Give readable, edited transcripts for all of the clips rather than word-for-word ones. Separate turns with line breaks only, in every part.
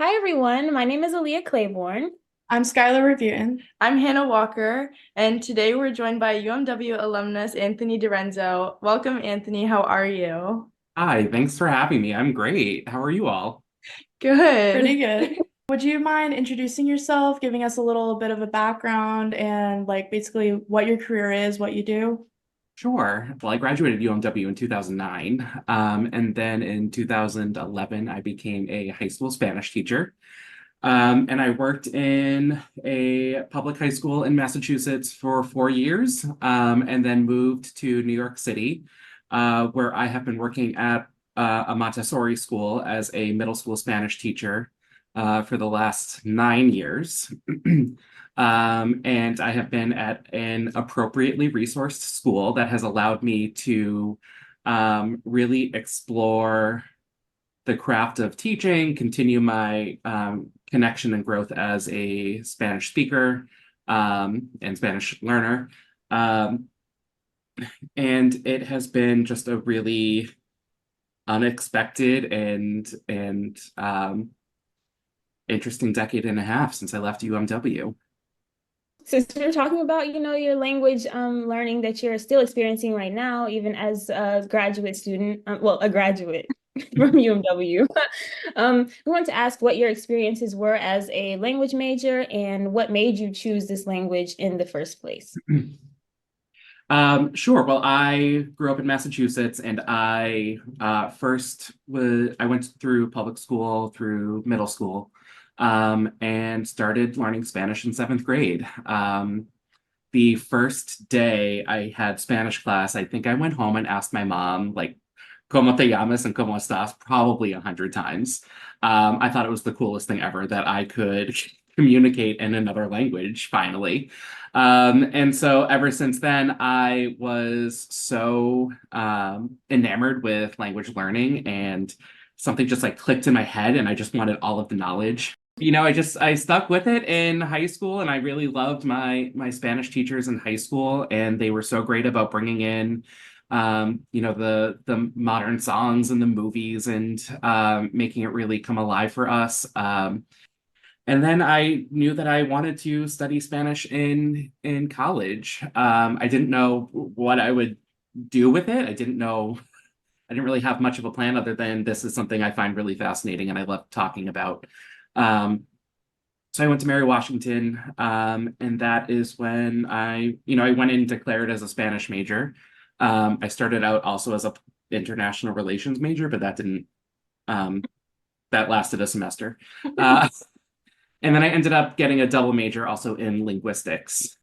Hi, everyone. My name is Aaliyah Claiborne.
I'm Skylar Rebutin.
I'm Hannah Walker, and today we're joined by UMW alumnus Anthony DiRenzo. Welcome, Anthony. How are you?
Hi, thanks for having me. I'm great. How are you all?
Good.
Pretty good. Would you mind introducing yourself, giving us a little bit of a background and basically what your career is, what you do?
Sure. Well, I graduated UMW in 2009, and then in 2011, I became a high school Spanish teacher. And I worked in a public high school in Massachusetts for 4 years, and then moved to New York City, where I have been working at a Montessori school as a middle school Spanish teacher for the last 9 years. And I have been at an appropriately resourced school that has allowed me to really explore the craft of teaching, continue my connection and growth as a Spanish speaker and Spanish learner. Um, and it has been just a really unexpected and interesting decade and a half since I left UMW.
Since we're talking about, your language learning that you're still experiencing right now, even as a graduate student, a graduate from UMW. We want to ask what your experiences were as a language major and what made you choose this language in the first place.
Sure. Well, I grew up in Massachusetts, and I went through public school through middle school, and started learning Spanish in seventh grade. The first day I had Spanish class, I think I went home and asked my mom, like, "¿Cómo te llamas and cómo estás?" probably 100 times. I thought it was the coolest thing ever that I could communicate in another language finally. And so ever since then, I was so enamored with language learning, and something just like clicked in my head, and I just wanted all of the knowledge. I stuck with it in high school, and I really loved my Spanish teachers in high school, and they were so great about bringing in the modern songs and the movies, and making it really come alive for us. And then I knew that I wanted to study Spanish in college. I didn't know what I would do with it. I didn't really have much of a plan other than this is something I find really fascinating and I love talking about. Um, so I went to Mary Washington, and that is when I went in declared as a Spanish major. I started out also as a international relations major, but um, that lasted a semester. And then I ended up getting a double major also in linguistics.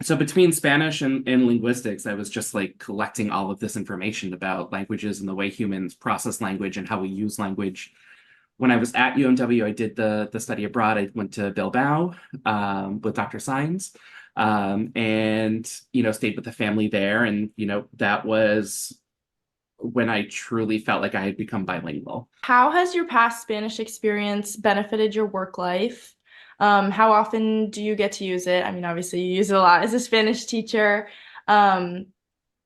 So between Spanish and linguistics, I was just like collecting all of this information about languages and the way humans process language and how we use language. When I was at UMW, I did the study abroad. I went to Bilbao with Dr. Sines, and stayed with the family there. And that was when I truly felt like I had become bilingual.
How has your past Spanish experience benefited your work life? How often do you get to use it? I mean, obviously, you use it a lot as a Spanish teacher. Um,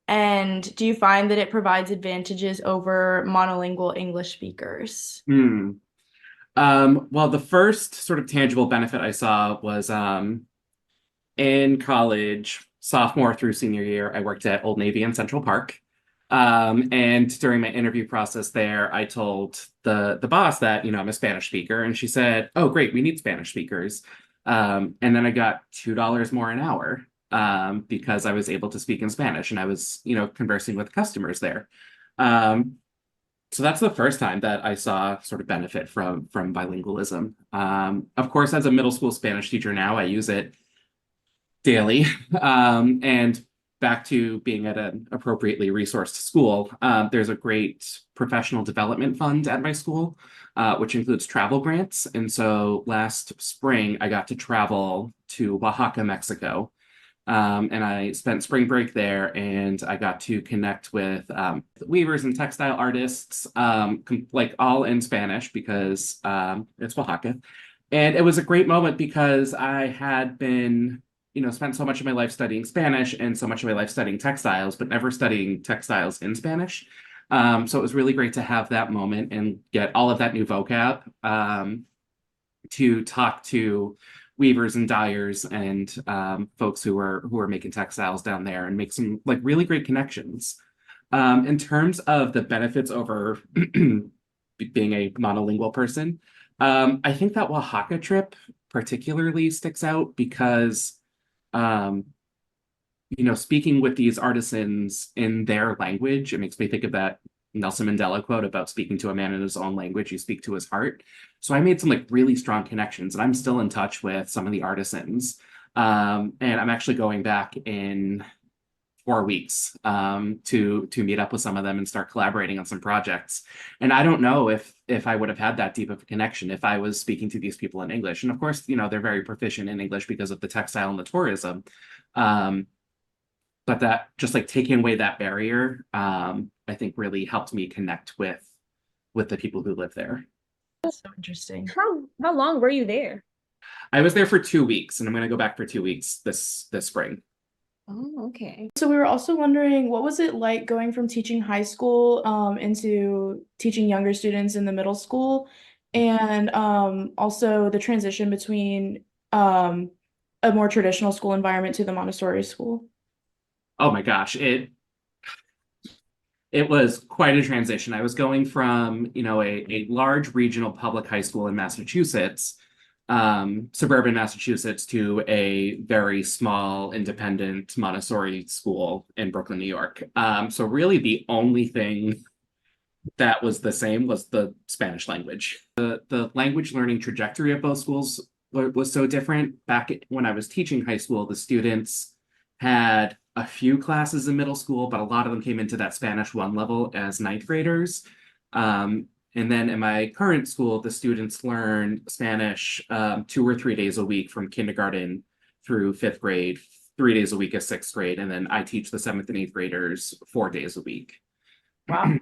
and do you find that it provides advantages over monolingual English speakers?
Hmm. Well, the first sort of tangible benefit I saw was in college, sophomore through senior year, I worked at Old Navy in Central Park. And during my interview process there, I told the boss that, I'm a Spanish speaker, and she said, "Oh, great, we need Spanish speakers." And then I got $2 more an hour because I was able to speak in Spanish, and I was, conversing with customers there. Um, so that's the first time that I saw sort of benefit from bilingualism. Of course, as a middle school Spanish teacher now, I use it daily. And back to being at an appropriately resourced school, there's a great professional development fund at my school, which includes travel grants. And so last spring, I got to travel to Oaxaca, Mexico. And I spent spring break there, and I got to connect with weavers and textile artists, like all in Spanish because it's Oaxaca. And it was a great moment because I had been, spent so much of my life studying Spanish and so much of my life studying textiles, but never studying textiles in Spanish. So it was really great to have that moment and get all of that new vocab. to talk to weavers and dyers and folks who are making textiles down there and make some like really great connections. In terms of the benefits over being a monolingual person, I think that Oaxaca trip particularly sticks out because um, speaking with these artisans in their language, it makes me think of that Nelson Mandela quote about speaking to a man in his own language, you speak to his heart. So I made some like really strong connections, and I'm still in touch with some of the artisans. And I'm actually going back in 4 weeks to meet up with some of them and start collaborating on some projects. And I don't know if I would have had that deep of a connection if I was speaking to these people in English. And of course, they're very proficient in English because of the textile and the tourism. Um, but that just like taking away that barrier, I think really helped me connect with the people who live there.
That's so interesting.
How long were you there?
I was there for 2 weeks, and I'm going to go back for 2 weeks this spring.
Oh, okay.
So we were also wondering, what was it like going from teaching high school into teaching younger students in the middle school, and also the transition between a more traditional school environment to the Montessori school?
Oh my gosh, it was quite a transition. I was going from, a large regional public high school in Massachusetts, suburban Massachusetts, to a very small independent Montessori school in Brooklyn, New York. So really the only thing that was the same was the Spanish language. The language learning trajectory of both schools was so different. Back when I was teaching high school, the students had a few classes in middle school, but a lot of them came into that Spanish 1 level as ninth graders. And then in my current school, the students learn Spanish 2 or 3 days a week from kindergarten through 5th grade, 3 days a week as 6th grade. And then I teach the 7th and 8th graders 4 days a week.
Wow.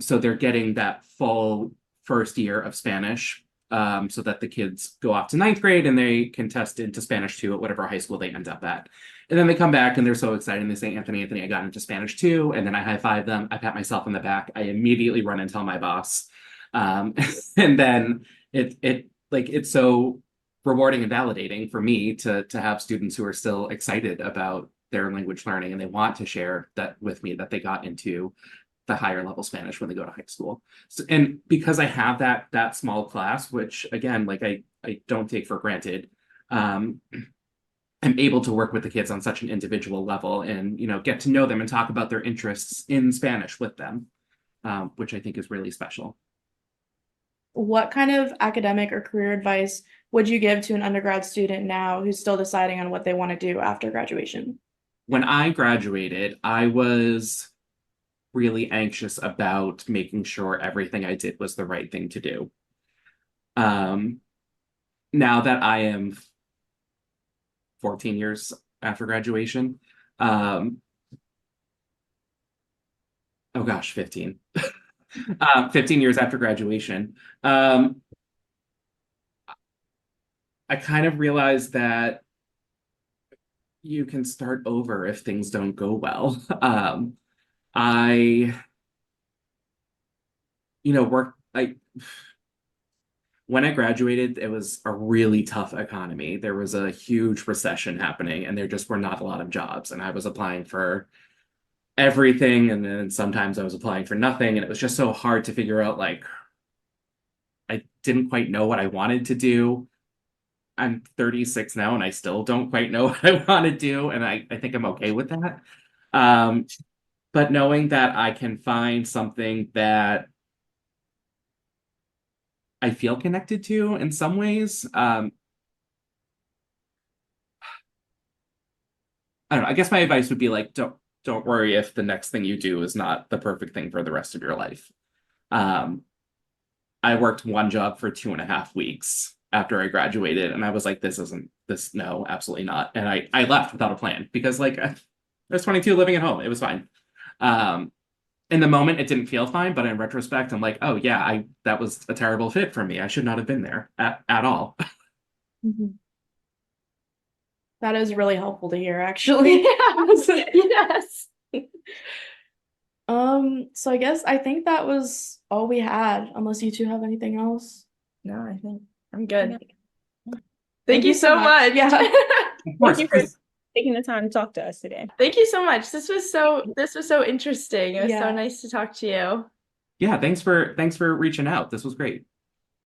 So they're getting that full first year of Spanish, so that the kids go off to 9th grade and they can test into Spanish 2 at whatever high school they end up at. And then they come back and they're so excited and they say, Anthony, I got into Spanish 2. And then I high five them. I pat myself on the back. I immediately run and tell my boss. And then it's so rewarding and validating for me to have students who are still excited about their language learning and they want to share that with me, that they got into the higher level Spanish when they go to high school. So, and because I have that small class, which again, like I don't take for granted, I'm able to work with the kids on such an individual level and get to know them and talk about their interests in Spanish with them, which I think is really special.
What kind of academic or career advice would you give to an undergrad student now who's still deciding on what they want to do after graduation?
When I graduated, I was really anxious about making sure everything I did was the right thing to do. Now that I am 14 years after graduation, oh gosh, 15. 15 years after graduation, I kind of realized that you can start over if things don't go well. I, when I graduated, it was a really tough economy. There was a huge recession happening, and there just were not a lot of jobs. And I was applying for everything, and then sometimes I was applying for nothing, and it was just so hard to figure out, like, I didn't quite know what I wanted to do. I'm 36 now, and I still don't quite know what I want to do, and I think I'm okay with that. But knowing that I can find something that I feel connected to in some ways, I don't know. I guess my advice would be like, don't worry if the next thing you do is not the perfect thing for the rest of your life. I worked one job for 2.5 weeks after I graduated, and I was like, no, absolutely not. And I left without a plan because like I was 22 living at home. It was fine. In the moment, it didn't feel fine, but in retrospect, I'm like, oh yeah, that was a terrible fit for me. I should not have been there at all.
Mhm. That is really helpful to hear, actually.
Yes.
So I think that was all we had, unless you two have anything else.
No, I think I'm good.
Yeah.
Thank you so much.
Yeah.
Of course.
Thank you for taking the time to talk to us today.
Thank you so much. This was so interesting. It was so
Yeah.
nice to talk to you.
Yeah, thanks for reaching out. This was great.